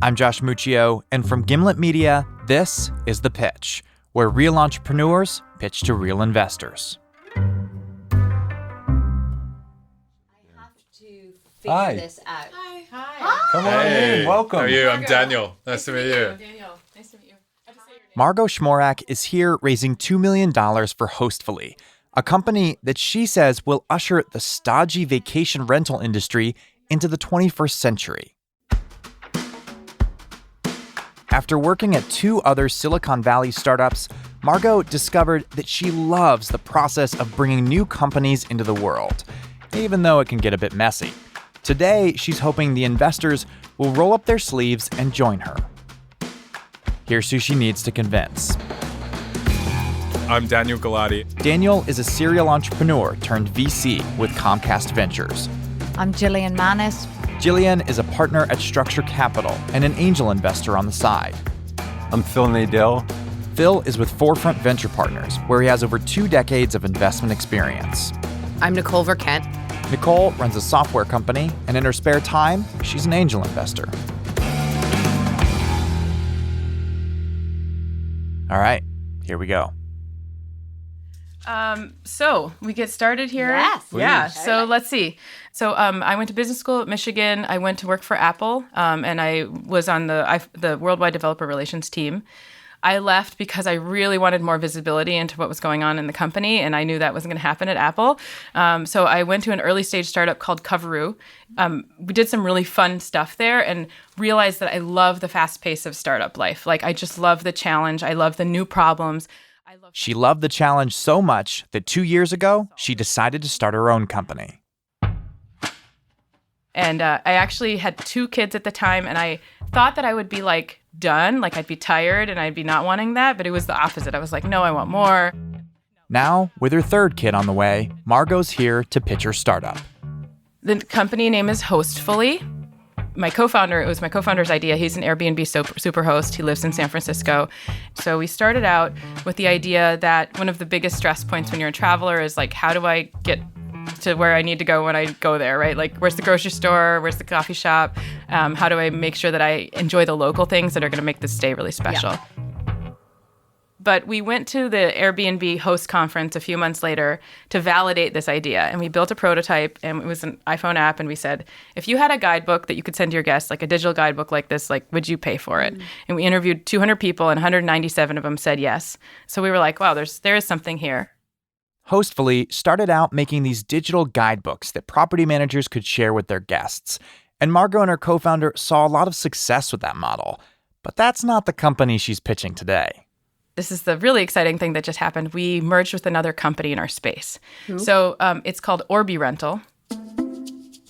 I'm Josh Muccio, and from Gimlet Media, this is The Pitch, where real entrepreneurs pitch to real investors. I have to figure this out. Hi. Come on in. Welcome. How are you? I'm Margot. Daniel. Nice to meet you. Daniel, nice to meet you. I just say your name. Margot Schmorak is here raising $2 million for Hostfully, a company that she says will usher the stodgy vacation rental industry into the 21st century. After working at 2 other Silicon Valley startups, Margot discovered that she loves the process of bringing new companies into the world, even though it can get a bit messy. Today, she's hoping the investors will roll up their sleeves and join her. Here's who she needs to convince. I'm Daniel Galati. Daniel is a serial entrepreneur turned VC with Comcast Ventures. I'm Jillian Manis. Jillian is a partner at Structure Capital and an angel investor on the side. I'm Phil Nadell. Phil is with Forefront Venture Partners, where he has over 2 decades of investment experience. I'm Nicole Verkent. Nicole runs a software company, and in her spare time, she's an angel investor. All right, here we go. So we get started here. Yes. Yeah. Please. So let's see. So I went to business school at Michigan. I went to work for Apple, and I was on the worldwide developer relations team. I left because I really wanted more visibility into what was going on in the company, and I knew that wasn't going to happen at Apple. So I went to an early stage startup called Coveroo. We did some really fun stuff there and realized that I love the fast pace of startup life. Like, I just love the challenge. I love the new problems. She loved the challenge so much that 2 years ago, she decided to start her own company. And I actually had 2 kids at the time, and I thought that I would be done, I'd be tired and I'd be not wanting that, but it was the opposite. I was like, no, I want more. Now, with her 3rd kid on the way, Margot's here to pitch her startup. The company name is Hostfully. It was my co-founder's idea. He's an Airbnb super host. He lives in San Francisco. So we started out with the idea that one of the biggest stress points when you're a traveler is how do I get to where I need to go when I go there, right? Where's the grocery store? Where's the coffee shop? How do I make sure that I enjoy the local things that are going to make this stay really special? Yeah. But we went to the Airbnb host conference a few months later to validate this idea. And we built a prototype, and it was an iPhone app. And we said, if you had a guidebook that you could send to your guests, a digital guidebook like this, would you pay for it? And we interviewed 200 people, and 197 of them said yes. So we were like, wow, there is something here. Hostfully started out making these digital guidebooks that property managers could share with their guests. And Margot and her co-founder saw a lot of success with that model. But that's not the company she's pitching today. This is the really exciting thing that just happened. We merged with another company in our space. Who? So it's called Orbi Rental.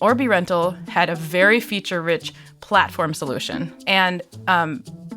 Orbi Rental had a very feature-rich platform solution. And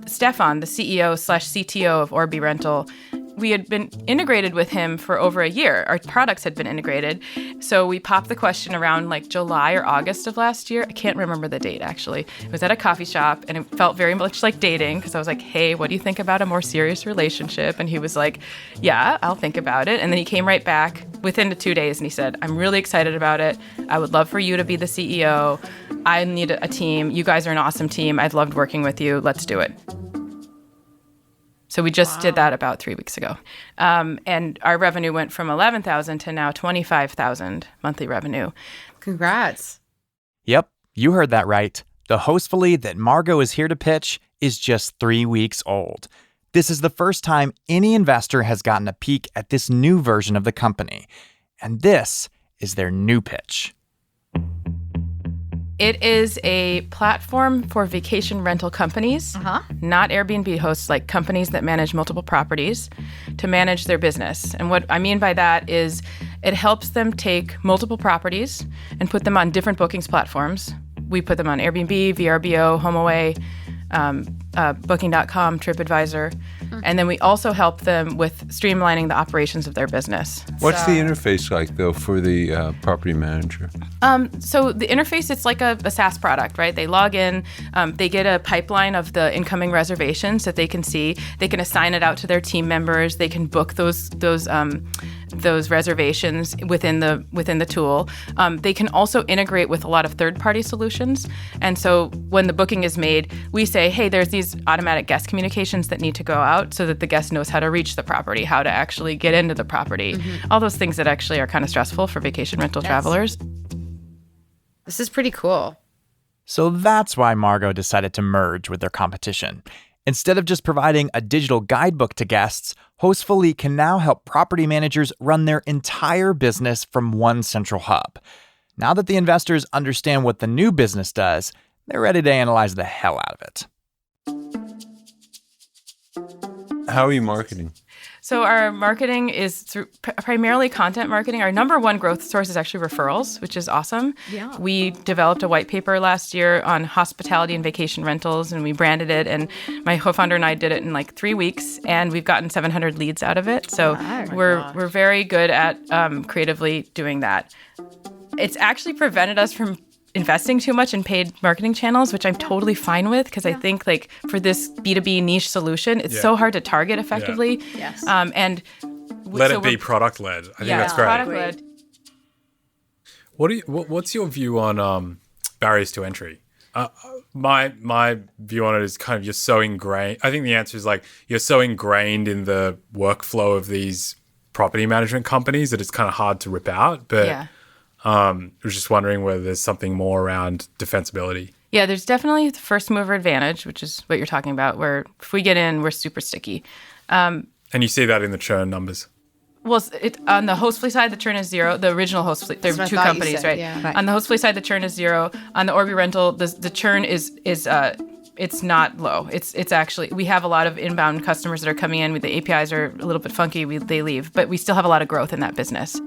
Stefan, the CEO/CTO of Orbi Rental, we had been integrated with him for over a year. Our products had been integrated. So we popped the question around July or August of last year. I can't remember the date, actually. It was at a coffee shop, and it felt very much like dating, because I was like, hey, what do you think about a more serious relationship? And he was like, yeah, I'll think about it. And then he came right back within the 2 days, and he said, I'm really excited about it. I would love for you to be the CEO. I need a team. You guys are an awesome team. I've loved working with you. Let's do it. So we just did that about 3 weeks ago. And our revenue went from $11,000 to now $25,000 monthly revenue. Congrats. Yep, you heard that right. The Hostfully that Margot is here to pitch is just 3 weeks old. This is the first time any investor has gotten a peek at this new version of the company. And this is their new pitch. It is a platform for vacation rental companies, not Airbnb hosts, companies that manage multiple properties, to manage their business. And what I mean by that is it helps them take multiple properties and put them on different bookings platforms. We put them on Airbnb, VRBO, HomeAway, Booking.com, TripAdvisor. And then we also help them with streamlining the operations of their business. What's the interface like, though, for the property manager? So the interface, it's like a SaaS product, right? They log in, they get a pipeline of the incoming reservations that they can see. They can assign it out to their team members. They can book those those reservations within the tool. They can also integrate with a lot of third-party solutions. And so when the booking is made, we say, hey, there's these automatic guest communications that need to go out so that the guest knows how to reach the property, how to actually get into the property, all those things that actually are kind of stressful for vacation rental travelers. This is pretty cool. So that's why Margot decided to merge with their competition. Instead of just providing a digital guidebook to guests, Hostfully can now help property managers run their entire business from one central hub. Now that the investors understand what the new business does, they're ready to analyze the hell out of it. How are you marketing? So our marketing is through primarily content marketing. Our number one growth source is actually referrals, which is awesome. Yeah. We developed a white paper last year on hospitality and vacation rentals, and we branded it. And my co-founder and I did it in like 3 weeks, and we've gotten 700 leads out of it. So we're very good at creatively doing that. It's actually prevented us from investing too much in paid marketing channels, which I'm totally fine with because I think like for this B2B niche solution, it's so hard to target effectively. Yeah. Yes. And Let it be product led. I think that's great. Product-led. What's your view on barriers to entry? My view on it is kind of you're so ingrained. I think the answer is like you're so ingrained in the workflow of these property management companies that it's kind of hard to rip out. But I was just wondering whether there's something more around defensibility. Yeah, there's definitely the first mover advantage, which is what you're talking about, where if we get in, we're super sticky. And you see that in the churn numbers. Well, on the Hostfully side, the churn is 0. The original Hostfully, there are two companies, right? Yeah. On the Hostfully side, the churn is 0. On the Orbi rental, the churn is it's not low. It's actually, we have a lot of inbound customers that are coming in. The APIs are a little bit funky. They leave, but we still have a lot of growth in that business.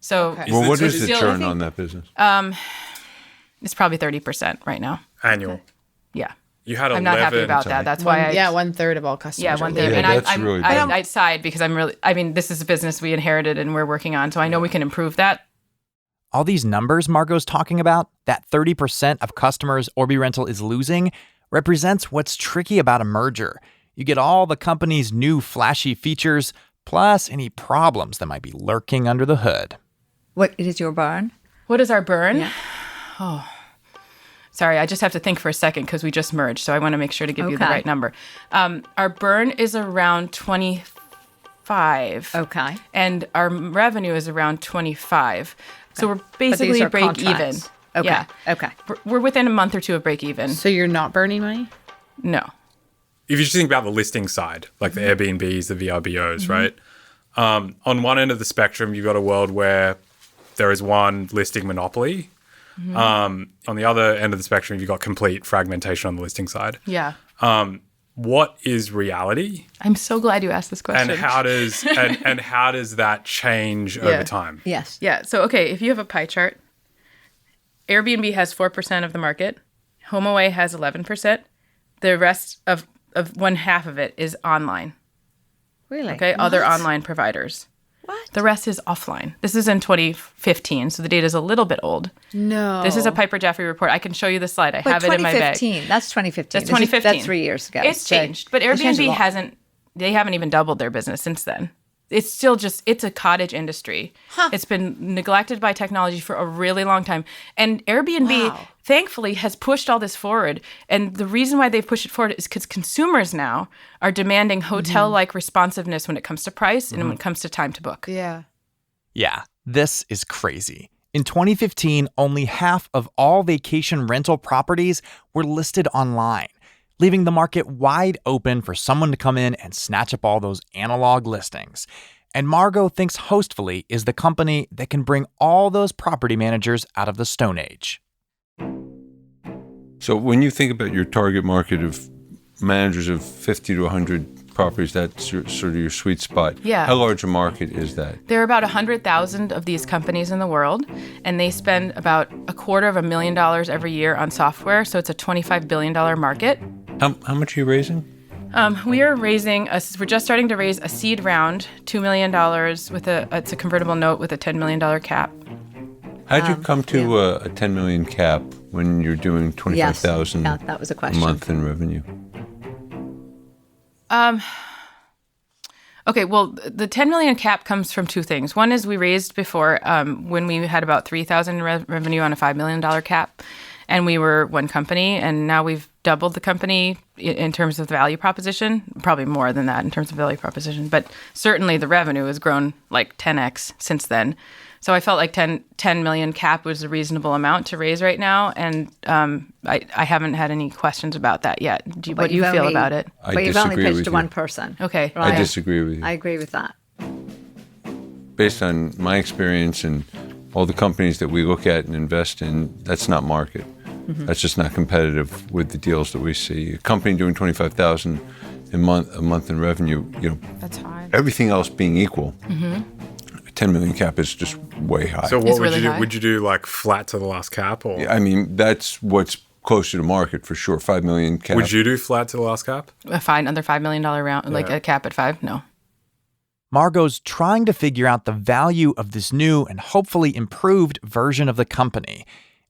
So, Well, what is the still, churn on that business? It's probably 30% right now. Annual. Yeah. You had 11. I'm not happy about that. That's why 1/3 of all customers. Yeah, are 1/3. leaving. And that's really bad. I side because this is a business we inherited and we're working on. So I know we can improve that. All these numbers Margot's talking about, that 30% of customers Orbi Rental is losing, represents what's tricky about a merger. You get all the company's new flashy features, plus any problems that might be lurking under the hood. What is your burn? What is our burn? Yeah. Oh, sorry. I just have to think for a second because we just merged. So I want to make sure to give you the Okay. right number. Our burn is around 25. Okay. And our revenue is around 25. So we're But these basically are break even. contracts. Okay. Yeah. Okay. We're within a month or two of break even. So you're not burning money? No. If you just think about the listing side, like the Airbnbs, the VRBOs, right? On one end of the spectrum, you've got a world where there is one listing monopoly. On the other end of the spectrum, you've got complete fragmentation on the listing side. Yeah. What is reality, I'm so glad you asked this question. and how does and how does that change over time? Yes. Yeah. So, okay, if you have a pie chart, Airbnb has 4% of the market. HomeAway has 11%. The rest of one half of it is online. Really? Okay. Other online providers. What? The rest is offline. This is in 2015, so the data is a little bit old. No. This is a Piper Jaffray report. I can show you the slide. I But have it in my bag. 2015. That's 2015. That's 2015. That's 3 years ago. It's So changed, but it's changed a Airbnb lot. they haven't even doubled their business since then. It's still it's a cottage industry. It's been neglected by technology for a really long time. And Airbnb, thankfully, has pushed all this forward. And the reason why they've pushed it forward is because consumers now are demanding hotel-like responsiveness when it comes to price and when it comes to time to book. Yeah. Yeah, this is crazy. In 2015, only half of all vacation rental properties were listed online, leaving the market wide open for someone to come in and snatch up all those analog listings. And Margot thinks Hostfully is the company that can bring all those property managers out of the Stone Age. So when you think about your target market of managers of 50 to 100 properties, that's sort of your sweet spot. Yeah. How large a market is that? There are about 100,000 of these companies in the world, and they spend about $250,000 every year on software, so it's a $25 billion market. How much are you raising? We are we're just starting to raise a seed round, $2 million it's a convertible note with a $10 million cap. How'd you come to a 10 million cap when you're doing 25,000 Yeah, that was a a question. month in revenue? Okay, well, the 10 million cap comes from two things. One is we raised before when we had about 3,000 revenue on a $5 million cap, and we were one company, and now we've doubled the company in terms of the value proposition, probably more than that in terms of value proposition, but certainly the revenue has grown like 10x since then. So I felt like 10 million cap was a reasonable amount to raise right now, and I haven't had any questions about that yet. What do you feel about it? But you've only disagree pitched with to you. one person. Okay. Right. I disagree with you. I agree with that. Based on my experience and all the companies that we look at and invest in, that's not market. That's just not competitive with the deals that we see. A company doing $25,000 a month in revenue, That's high. everything else being equal, a 10 million cap is just way high. So what It's would really you do? high. Would you do like flat to the last cap, or I mean, that's what's closer to market for sure. 5 million cap. would you do flat to the last cap? Another $5 million round, like a cap at 5? No. Margot's trying to figure out the value of this new and hopefully improved version of the company.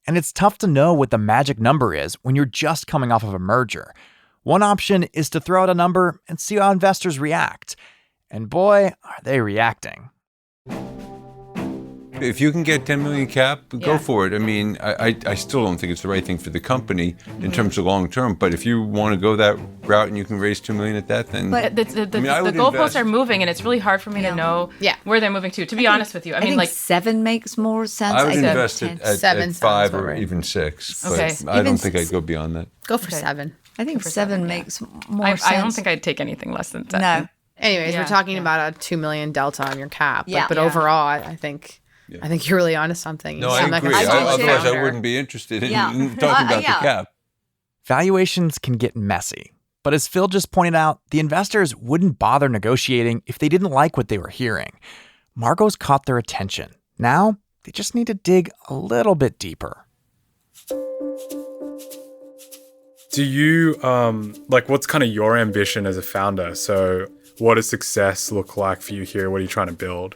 And it's tough to know what the magic number is when you're just coming off of a merger. One option is to throw out a number and see how investors react. And boy, are they reacting. If you can get 10 million cap, go Yeah. for it. I mean, I still don't think it's the right thing for the company in terms of long term. But if you want to go that route and you can raise 2 million at that, then But The I would goalposts invest. are moving, and it's really hard for me to know where they're moving to be honest with you. I mean, think like, 7 makes more sense. I would think invest 10. it at 7 5 sounds or about right. even 6. But Okay. I don't Even think I'd go beyond that. Go for 7. I think 7 makes more sense. I don't think I'd take anything less than 7. No. Anyways, Yeah. we're talking about a 2 million delta on your cap. Yeah. But Yeah. overall, I think you're really onto something. No, You I seem like a agree. solid Otherwise, I founder. wouldn't be interested in Yeah. talking about Yeah. the cap. Valuations can get messy. But as Phil just pointed out, the investors wouldn't bother negotiating if they didn't like what they were hearing. Margot's caught their attention. Now, they just need to dig a little bit deeper. Do you what's kind of your ambition as a founder? So what does success look like for you here? What are you trying to build?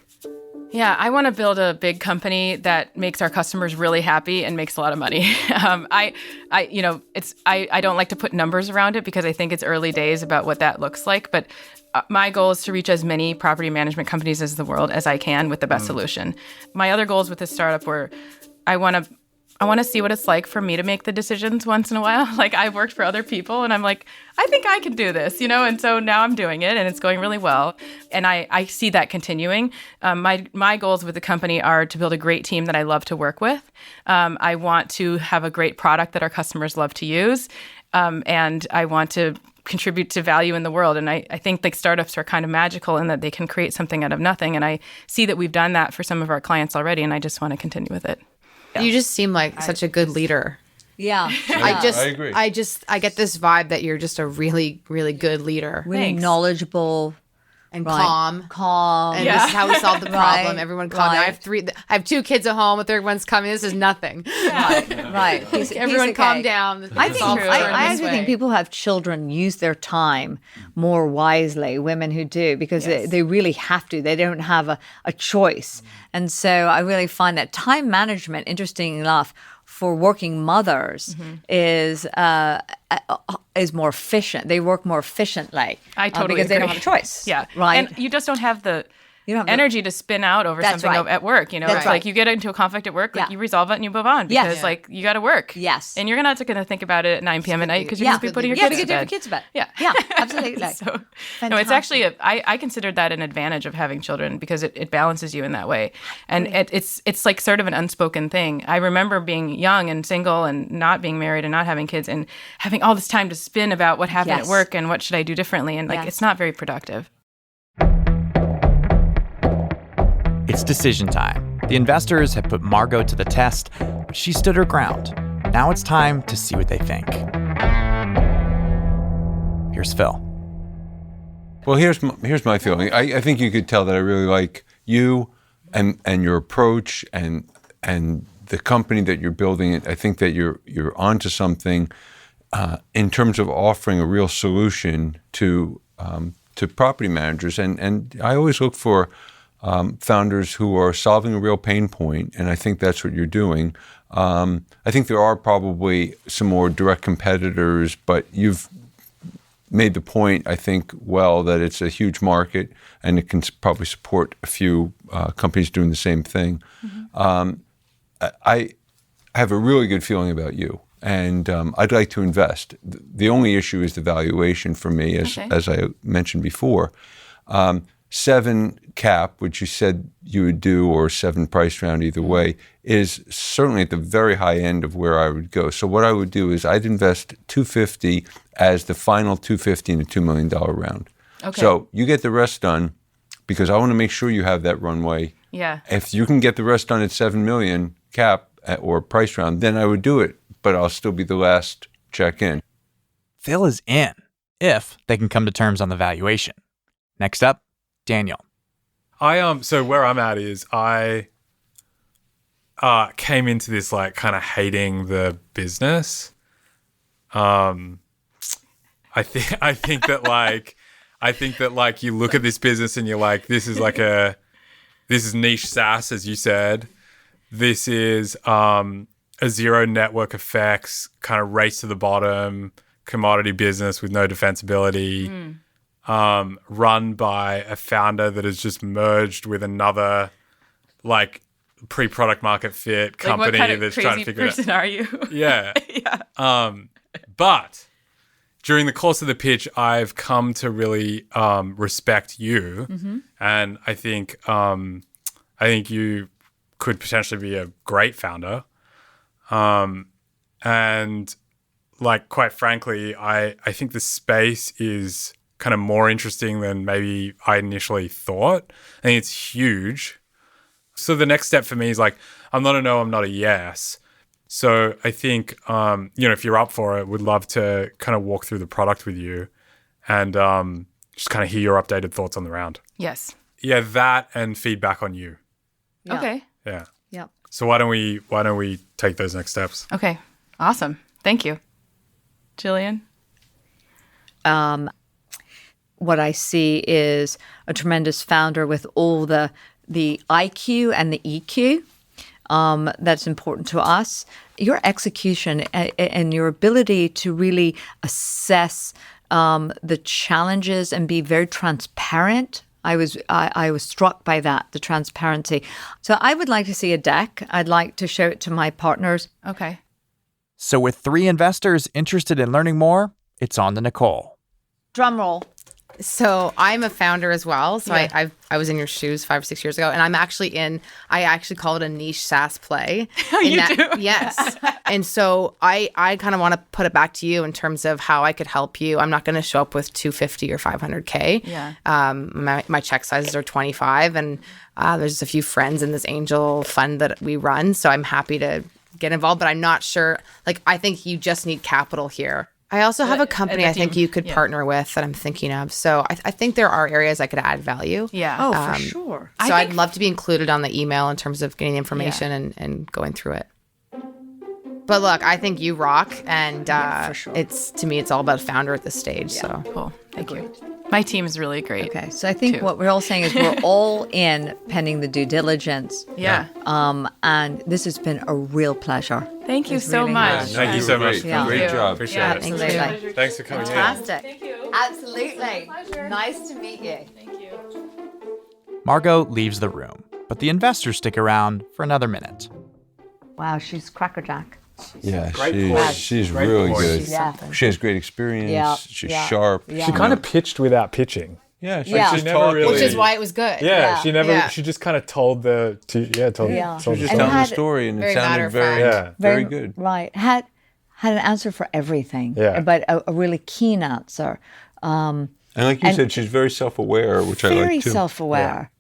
Yeah, I want to build a big company that makes our customers really happy and makes a lot of money. I don't like to put numbers around it because I think it's early days about what that looks like. But my goal is to reach as many property management companies as the world as I can with the best solution. My other goals with this startup were I want to see what it's like for me to make the decisions once in a while. Like, I've worked for other people and I'm like, I think I can do this, And so now I'm doing it and it's going really well. And I see that continuing. My goals with the company are to build a great team that I love to work with. I want to have a great product that our customers love to use. And I want to contribute to value in the world. And I think like startups are kind of magical in that they can create something out of nothing. And I see that we've done that for some of our clients already. And I just want to continue with it. You just seem like such a good leader. Yeah. I agree. I get this vibe that you're just a really, really good leader. Really Thanks. knowledgeable And right. calm. Calm. And this is how we solve the problem. Right, Everyone calm. right. I have 2 kids at home. The third one's coming. This is nothing. Right. Everyone calm down. I It's think all true. fair I in actually this think way. people who have children use their time more wisely, women who do, because they really have to. They don't have a choice. And so I really find that time management, interesting enough, for working mothers is more efficient. They work more efficiently. I totally because they don't agree. have a choice. Yeah. Right. And you just don't have the You don't have the- energy to spin out over That's something right. at work. That's It's right. like you get into a conflict at work, like Yeah. you resolve it and you move on Yes. because like you got to work. Yes. And you're not going to think about it at 9 p.m. at night because you're Yeah. going to be putting your Yeah, kids to to get bed. your kids to bed. Yeah. Yeah, absolutely. So, no, it's Fantastic. actually, I considered that an advantage of having children because it balances you in that way. And it's like sort of an unspoken thing. I remember being young and single and not being married and not having kids and having all this time to spin about what happened Yes. at work and what should I do differently. And like, Yes. it's not very productive. It's decision time. The investors have put Margot to the test, but she stood her ground. Now it's time to see what they think. Here's Phil. Well, here's my feeling. I think you could tell that I really like you and your approach and the company that you're building. I think that you're onto something in terms of offering a real solution to property managers. And I always look for founders who are solving a real pain point, and I think that's what you're doing. I think there are probably some more direct competitors, but you've made the point, I think, well, that it's a huge market and it can probably support a few companies doing the same thing. I have a really good feeling about you, and I'd like to invest. The only issue is the valuation for me, as I mentioned before. 7 cap, which you said you would do, or 7 price round, either way, is certainly at the very high end of where I would go. So what I would do is I'd invest $250 as the final $250 in a $2 million round. Okay. So you get the rest done, because I want to make sure you have that runway. Yeah. If you can get the rest done at $7 million cap or price round, then I would do it, but I'll still be the last check in. Phil is in, if they can come to terms on the valuation. Next up, Daniel. So where I'm at is I came into this like kind of hating the business. I think that you look at this business and you're like, this is niche SaaS, as you said. This is a zero network effects kind of race to the bottom commodity business with no defensibility. Run by a founder that has just merged with another like pre-product market fit company what kind of that's crazy trying to figure person it out. are you? Yeah. Yeah. But during the course of the pitch, I've come to really respect you, and I think you could potentially be a great founder. And like quite frankly, I think the space is kind of more interesting than maybe I initially thought. I think it's huge. So the next step for me is like, I'm not a no, I'm not a yes. So I think, if you're up for it, would love to kind of walk through the product with you and just kind of hear your updated thoughts on the round. Yes. Yeah, that and feedback on you. Yeah. Okay. Yeah. Yep. So why don't we take those next steps? Okay. Awesome. Thank you. Jillian? What I see is a tremendous founder with all the IQ and the EQ that's important to us. Your execution and your ability to really assess the challenges and be very transparent. I was struck by that, the transparency. So I would like to see a deck. I'd like to show it to my partners. Okay. So with 3 investors interested in learning more, it's on to Nicole. Drum roll. So I'm a founder as well. So Yeah. I was in your shoes 5 or 6 years ago, and I actually call it a niche SaaS play. Do? Yes. And so I kind of want to put it back to you in terms of how I could help you. I'm not going to show up with 250 or 500K. Yeah. My check sizes are 25, and there's just a few friends in this angel fund that we run. So I'm happy to get involved, but I'm not sure. Like, I think you just need capital here. I also have a company I think you could partner with that I'm thinking of. So I think there are areas I could add value. Yeah. Oh, for sure. So I'd love to be included on the email in terms of getting information and going through it. But look, I think you rock, and for sure. To me, it's all about a founder at this stage. Yeah. So Cool. Thank you. My team is really great. Okay, so I think too. what we're all saying is we're all in pending the due diligence. Yeah. And this has been a real pleasure. Thank you It's so really much. nice. Thank you so much. Great, Yeah. great job. Appreciate Yeah, it. absolutely. Thanks for coming in. Fantastic. Thank you. Absolutely. Nice to meet you. Margot leaves the room, but the investors stick around for another minute. Wow, she's crackerjack. Yeah, Great she's Great really voice. good. Yeah. She has great experience. Yeah, She's yeah, sharp. yeah. She kind of pitched without pitching. Yeah, she Yeah. just never talked. really- which is why it was good. Yeah, she never. Yeah. She just kind of told the. Yeah. Told She the was just And story. telling the had- story, and it very matter sounded of very, fact. Yeah. very good. Right. Had an answer for everything. Yeah. But a really keen answer. And like you said, she's very self-aware, which I Very like too. self-aware.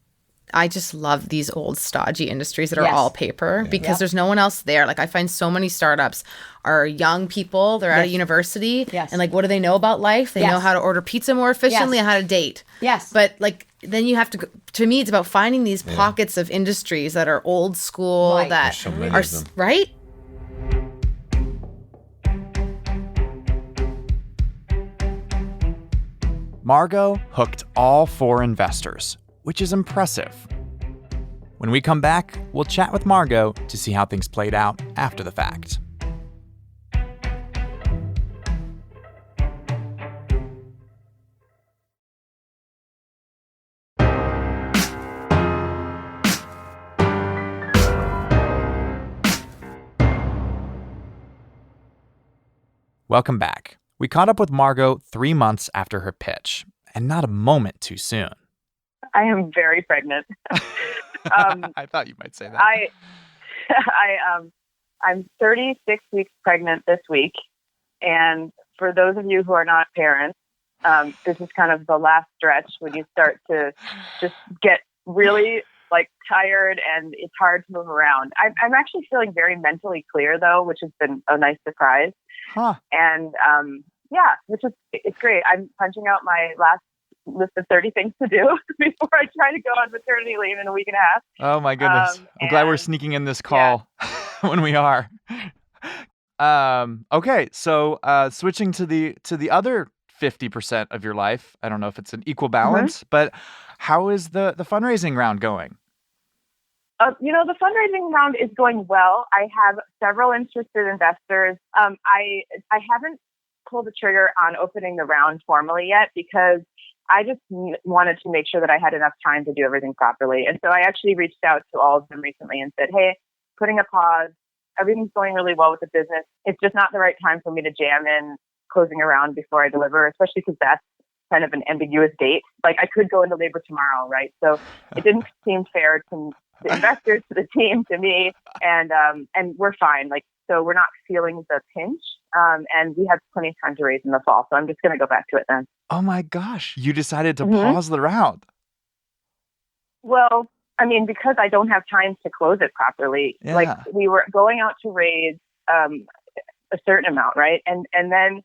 I just love these old stodgy industries that are Yes. all paper because there's no one else there. Like I find so many startups are young people, they're out of university, Yes. and like what do they know about life? They know Yes. how to order pizza more efficiently Yes. and how to date. Yes. But like then you have to to me it's about finding these pockets of industries that are old school Right. that There's so many are of them. right? Margot hooked all 4 investors, which is impressive. When we come back, we'll chat with Margot to see how things played out after the fact. Welcome back. We caught up with Margot 3 months after her pitch, and not a moment too soon. I am very pregnant. I thought you might say that. I'm 36 weeks pregnant this week. And for those of you who are not parents, this is kind of the last stretch when you start to just get really tired and it's hard to move around. I'm actually feeling very mentally clear though, which has been a nice surprise. Huh. And it's great. I'm punching out my last list of 30 things to do before I try to go on maternity leave in a week and a half. Oh my goodness. I'm glad we're sneaking in this call when we are. Okay, so switching to the other 50% of your life. I don't know if it's an equal balance, but how is the fundraising round going? The fundraising round is going well. I have several interested investors. I haven't pulled the trigger on opening the round formally yet because I just wanted to make sure that I had enough time to do everything properly. And so I actually reached out to all of them recently and said, hey, putting a pause. Everything's going really well with the business. It's just not the right time for me to jam in closing around before I deliver, especially because that's kind of an ambiguous date. I could go into labor tomorrow, right? So it didn't seem fair to the investors, to the team, to me, and we're fine. So we're not feeling the pinch, and we have plenty of time to raise in the fall. So I'm just going to go back to it then. Oh my gosh, you decided to pause the round. Well, because I don't have time to close it properly. Yeah. We were going out to raise a certain amount, right? And then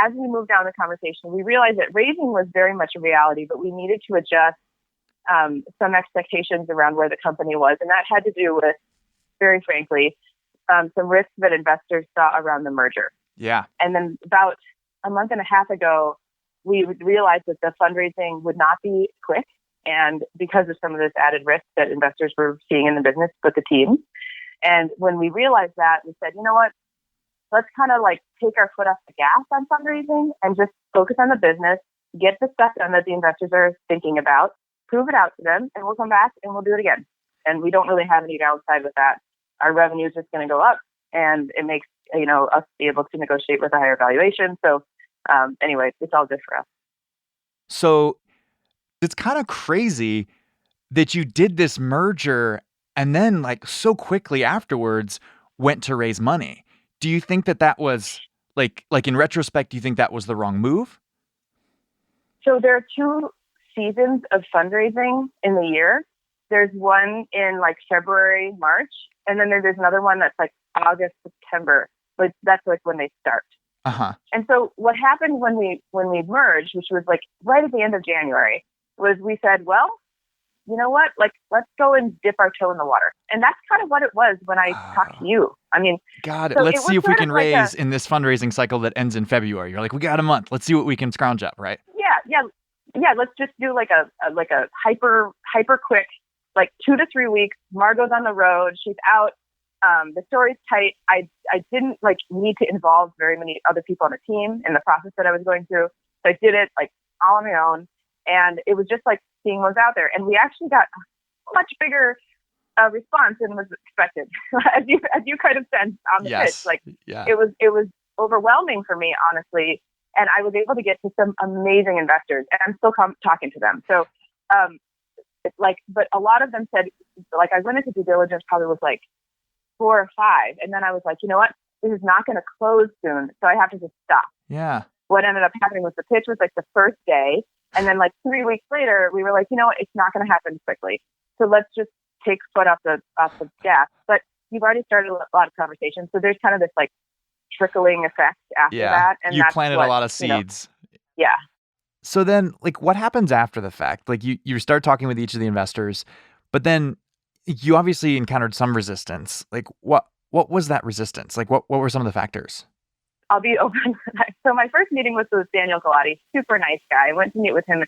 as we moved down the conversation, we realized that raising was very much a reality, but we needed to adjust some expectations around where the company was. And that had to do with, very frankly, some risks that investors saw around the merger. Yeah. And then about a month and a half ago, we realized that the fundraising would not be quick. And because of some of this added risk that investors were seeing in the business with the team. And when we realized that, we said, you know what, let's kind of take our foot off the gas on fundraising and just focus on the business, get the stuff done that the investors are thinking about, prove it out to them, and we'll come back and we'll do it again. And we don't really have any downside with that. Our revenue is just going to go up, and it makes us be able to negotiate with a higher valuation. So anyway, it's all good for us. So it's kind of crazy that you did this merger and then so quickly afterwards went to raise money. Do you think that was like in retrospect, do you think that was the wrong move? So there are two seasons of fundraising in the year. There's one in February, March, and then there's another one that's August, September. That's when they start. Uh-huh. And so what happened when we merged, which was right at the end of January, was we said, well, you know what? Let's go and dip our toe in the water. And that's kind of what it was when I talked to you. Got it. So Let's see if we can raise a, in this fundraising cycle that ends in February. You're we got a month. Let's see what we can scrounge up, right? Yeah. Let's just do a hyper quick, 2 to 3 weeks. Margot's on the road. She's out. The story's tight. I didn't need to involve very many other people on the team in the process that I was going through. So I did it all on my own. And it was just seeing what was out there. And we actually got a much bigger response than was expected, as you kind of sensed on the pitch. It was overwhelming for me, honestly. And I was able to get to some amazing investors, and I'm still talking to them. So, but a lot of them said, I went into due diligence probably with 4 or 5. And then I was you know what, this is not going to close soon. So I have to just stop. Yeah. What ended up happening was the pitch was the first day. And then 3 weeks later, we were you know what, it's not going to happen quickly. So let's just take foot off the gas. But you've already started a lot of conversations. So there's kind of this trickling effect after that. And you planted a lot of seeds. Yeah. So then what happens after the fact? You start talking with each of the investors, but then you obviously encountered some resistance. What was that resistance? What were some of the factors? I'll be open. So my first meeting was with Daniel Galati, super nice guy. I went to meet with him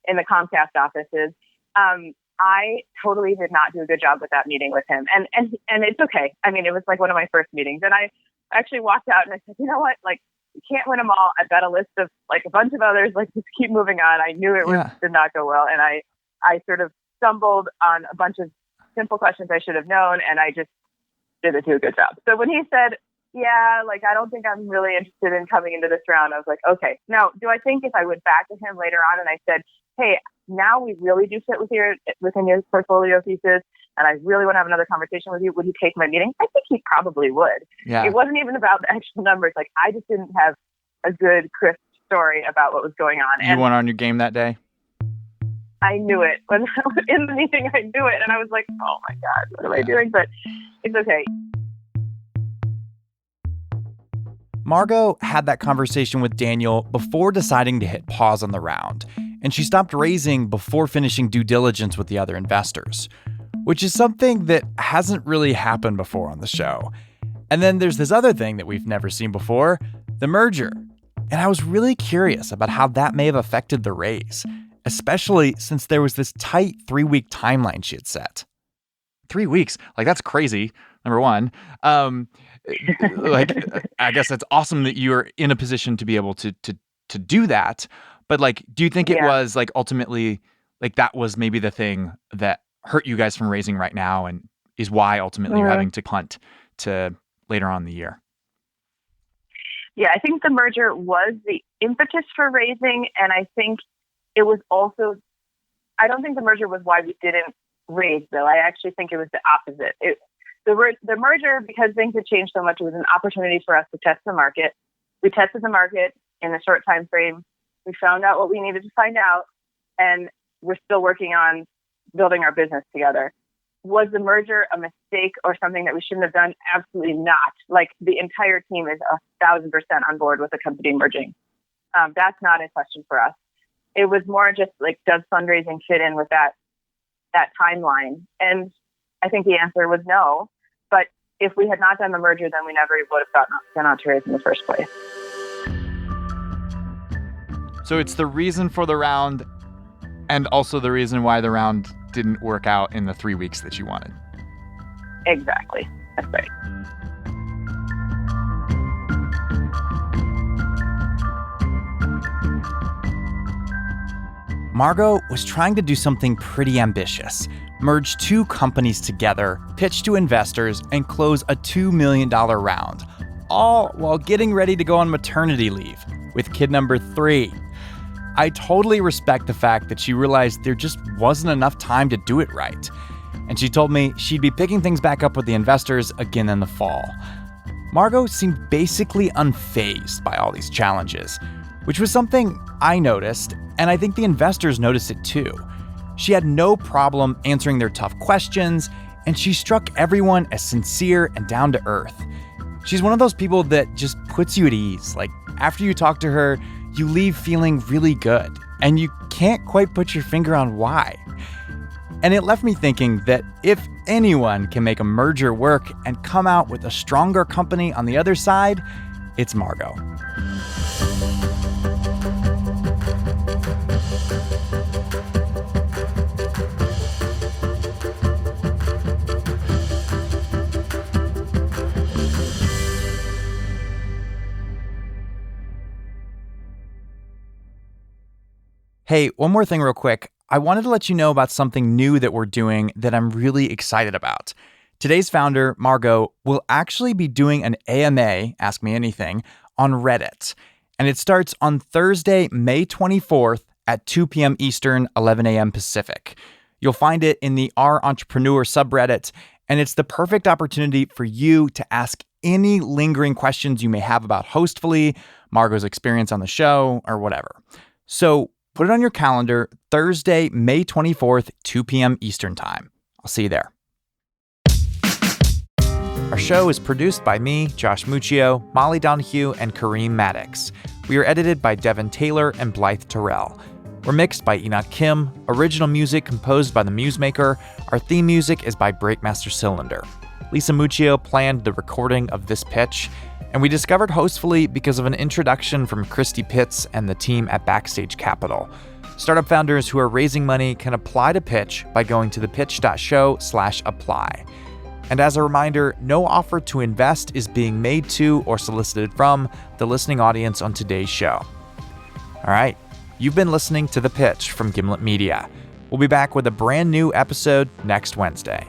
in the Comcast offices. I totally did not do a good job with that meeting with him. And it's okay. It was one of my first meetings. And I actually walked out and I said, you know what, you can't win them all. I've got a list of a bunch of others, just keep moving on. I knew it did not go well. And I sort of stumbled on a bunch of simple questions I should have known. And I just didn't do a good job. So when he said, yeah, like, I don't think I'm really interested in coming into this round. I was like, okay. Now, do I think if I went back to him later on and I said, hey, now we really do fit within your portfolio thesis, and I really want to have another conversation with you, would he take my meeting? I think he probably would. Yeah. It wasn't even about the actual numbers. Like, I just didn't have a good, crisp story about what was going on. You weren't on your game that day? I knew it. When I was in the meeting, I knew it. And I was like, oh my God, what am I doing? But it's okay. Margot had that conversation with Daniel before deciding to hit pause on the round, and she stopped raising before finishing due diligence with the other investors, which is something that hasn't really happened before on the show. And then there's this other thing that we've never seen before, the merger. And I was really curious about how that may have affected the raise, especially since there was this tight 3-week timeline she had set. 3 weeks? Like, that's crazy, number one. Like, I guess that's awesome that you're in a position to be able to do that. But like, do you think it was like ultimately like that was maybe the thing that hurt you guys from raising right now and is why ultimately you're having to punt to later on in the year? Yeah, I think the merger was the impetus for raising. And I think it was also, I don't think the merger was why we didn't raise, Bill. I actually think it was the opposite. The merger, because things had changed so much, it was an opportunity for us to test the market. We tested the market in a short time frame. We found out what we needed to find out, and we're still working on building our business together. Was the merger a mistake or something that we shouldn't have done? Absolutely not. Like, the entire team is 1,000% on board with the company merging. That's not a question for us. It was more just like, does fundraising fit in with that timeline? And I think the answer was no. But if we had not done the merger, then we never would have gone out to raise in the first place. So it's the reason for the round and also the reason why the round didn't work out in the 3 weeks that you wanted. Exactly. That's right. Margot was trying to do something pretty ambitious. Merge 2 companies together, pitch to investors, and close a $2 million round, all while getting ready to go on maternity leave with kid number 3. I totally respect the fact that she realized there just wasn't enough time to do it right. And she told me she'd be picking things back up with the investors again in the fall. Margot seemed basically unfazed by all these challenges, which was something I noticed, and I think the investors noticed it too. She had no problem answering their tough questions, and she struck everyone as sincere and down to earth. She's one of those people that just puts you at ease. Like, after you talk to her, you leave feeling really good, and you can't quite put your finger on why. And it left me thinking that if anyone can make a merger work and come out with a stronger company on the other side, it's Margot. Hey, one more thing real quick. I wanted to let you know about something new that we're doing that I'm really excited about. Today's founder, Margot, will actually be doing an AMA, Ask Me Anything, on Reddit. And it starts on Thursday, May 24th at 2 p.m. Eastern, 11 a.m. Pacific. You'll find it in the R Entrepreneur subreddit, and it's the perfect opportunity for you to ask any lingering questions you may have about Hostfully, Margot's experience on the show, or whatever. So put it on your calendar, Thursday, May 24th, 2 p.m. Eastern Time. I'll see you there. Our show is produced by me, Josh Muccio, Molly Donahue, and Kareem Maddox. We are edited by Devin Taylor and Blythe Terrell. We're mixed by Enoch Kim, original music composed by The Musemaker. Our theme music is by Breakmaster Cylinder. Lisa Muccio planned the recording of this pitch, and we discovered Hostfully because of an introduction from Christy Pitts and the team at Backstage Capital. Startup founders who are raising money can apply to pitch by going to thepitch.show/apply. And as a reminder, no offer to invest is being made to or solicited from the listening audience on today's show. All right, you've been listening to The Pitch from Gimlet Media. We'll be back with a brand new episode next Wednesday.